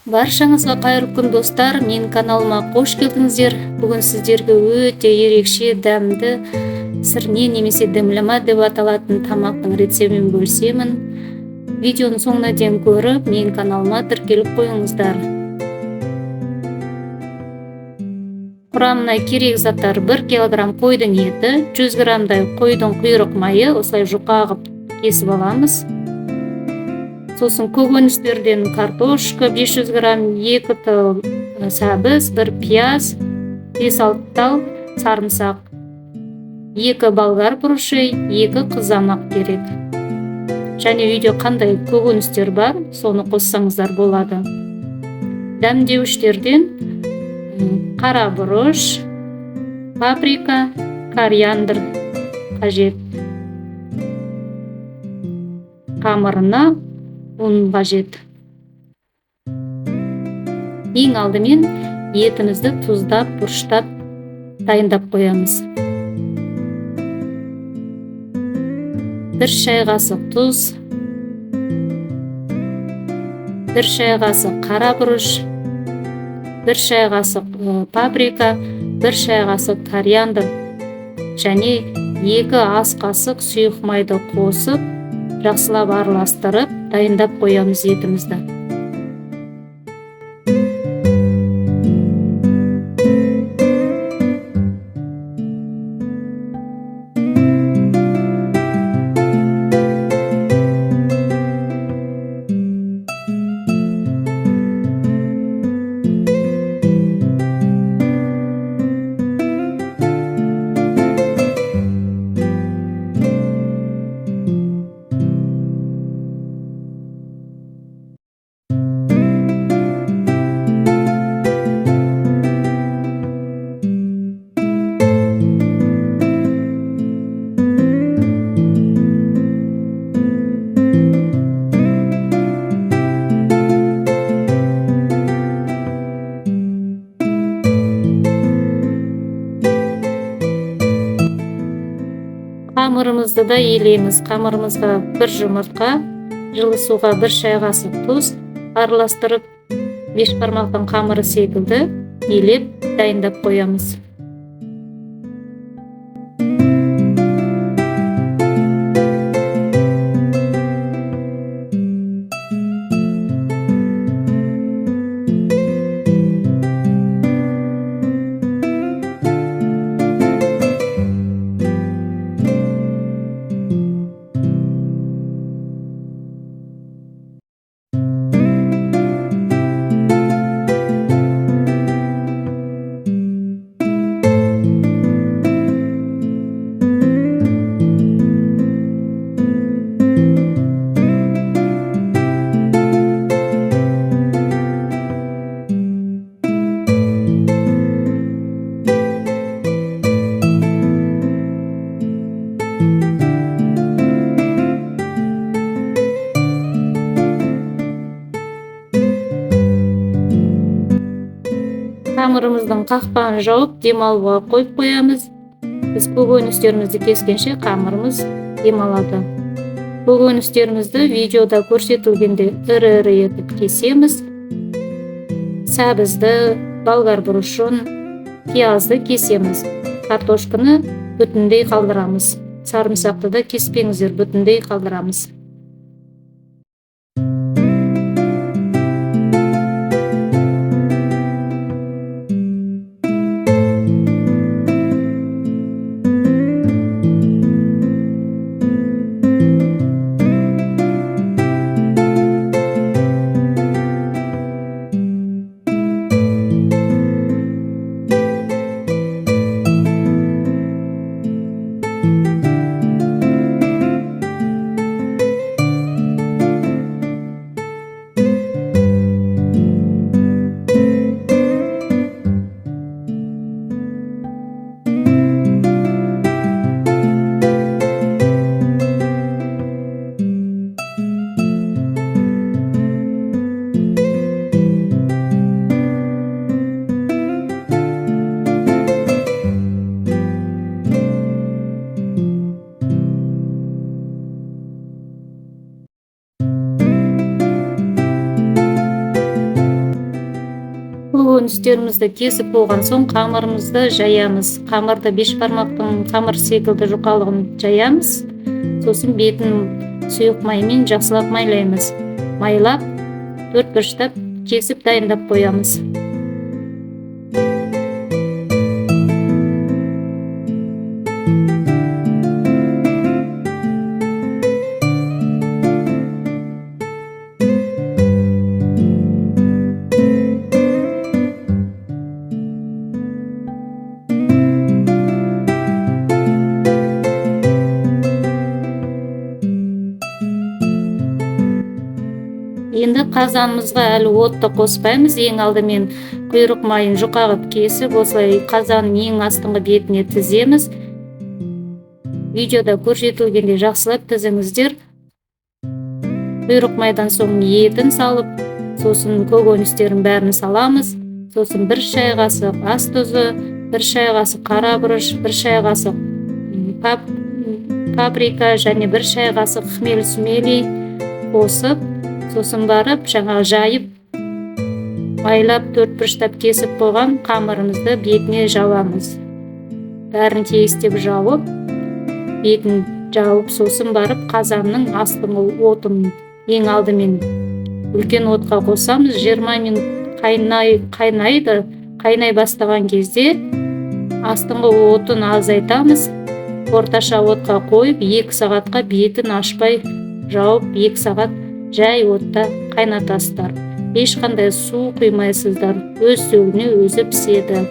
Баршаңызға қайырлы күн достар, менің каналыма қош келдіңіздер. Бүгін сіздерге өте ерекше дәмді сірне немесе дімліма деп аталатын тамақтың рецептімен бөлісемін. Видеоны соңына дейін көріп, менің каналыма тіркеліп қойыңыздар. Құрамына керек заттар: 1 кг қойдың еті, 100 грамдай қойдың құйрық майы, осылай жұқа қылып кесіп аламыз. Сосын көкөністерден картошка 500 грамм, 2 тал сәбіз, 1 пияз, 5-6 тал сарымсақ, 2 болгар бұрышы, 2 қызанақ керек. Және үйде қандай көкөністер бар, соны қоссаңыздар болады. Дәмдеуіштерден қара бұрыш, паприка, кориандр қажет. Қамырына ұн қажет. Ең алдымен етімізді тұздап, бұрыштап дайындап қоямыз. 1 шай қасық тұз, 1 шай қасық қара бұрыш, 1 шай қасық паприка, 1 шай қасық кориандр және 2 ас қасық сұйық майды қосып, жақсылап араластырып дайындап қоямыз етімізді. Қамырымызды да елейміз. Қамырымызға 1 жұмыртқа, жылы суға 1 шай қасық тұз араластырып, 5 бармақтың қамыры секілді елеп дайындап қоямыз. Қамырымыздың қақпағын жауып, демалуға қойып қоямыз. Біз көкөністерімізді кескенше қамырымыз демалады. Көкөністерімізді видеода көрсетілгенде ірі-ірі етіп кесеміз. Сәбізді, болгар бұрышын, пиязды кесеміз. Картошканы бүтіндей қалдырамыз. Сарымсақты да кеспеңіздер, бүтіндей қалдырамыз. көкөністерімізді кесіп болған соң қамырымызды жаямыз. Қамырды бешбармақтың қамыр секілді жұқалығын жаямыз. Сосын бетін сұйық маймен жақсылап майлаймыз. Майлап, төртбұрыштап кесіп дайындап қоямыз. Енді қазанымызға әлі отты қоспаймыз. Ең алдымен құйрық майын жұқа қылып кесіп, осылай қазанның ең астыңғы бетіне тіземіз. Видеода көрсетілгендей жақсылап тізіңіздер. Құйрық майдан соң етін салып, сосын көкөністердің бәрін саламыз. Сосын 1 шай қасық ас тұзы, 1 шай қасық қара бұрыш, 1 шай қасық паприка және 1 шай қасық хмель сумели қосып, сосын барып, жаңағы жайып, майлап, төртбұрыштап кесіп қойған қамырымызды бетіне жауамыз. Бәрін тегістеп жауып, бетін жауып, сосын барып қазанның астыңғы отын ең алдымен үлкен отқа қосамыз. 20 минут қайнайды. Қайнай бастаған кезде астыңғы отын азайтамыз. Орташа отқа қойып, 2 сағатқа бетін ашпай жауып, 2 сағат жай отта қайнатасыздар. Ешқандай су құймайсыздар. Өз сөліне өзі піседі.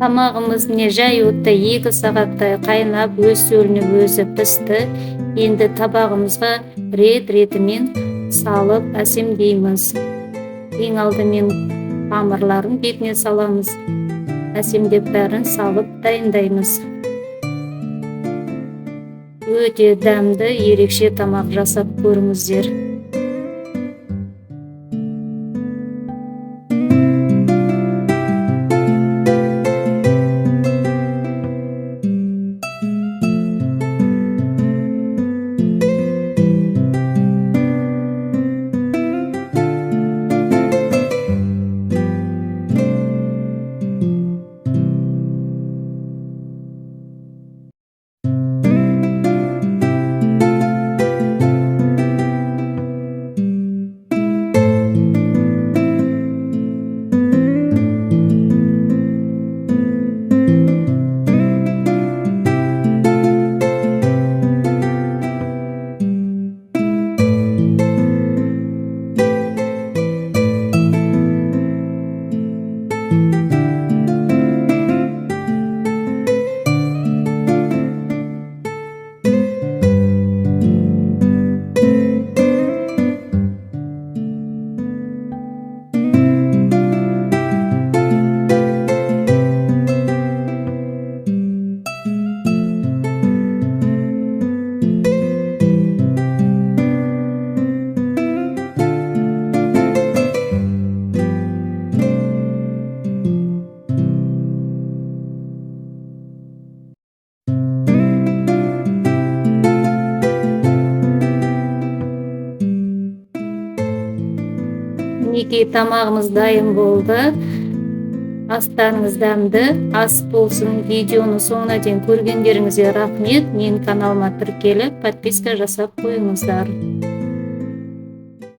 Тамағымыз міне жай отта 2 сағаттай қайнап, өз сөліне өзі пісті. Енді табағымызға рет-ретімен салып әсемдейміз. Ең алдымен қамырларын бетіне саламыз. Әсемдеп бәрін салып дайындаймыз. Өте дәмді, ерекше тамақ жасап көріңіздер. Мінекей тамағымыз дайын болды. Астарыңыз дәмді ас болсын. Видеоны соңына дейін көргендеріңізге рахмет. Менің каналыма тіркеліп, подписка жасап қойыңыздар.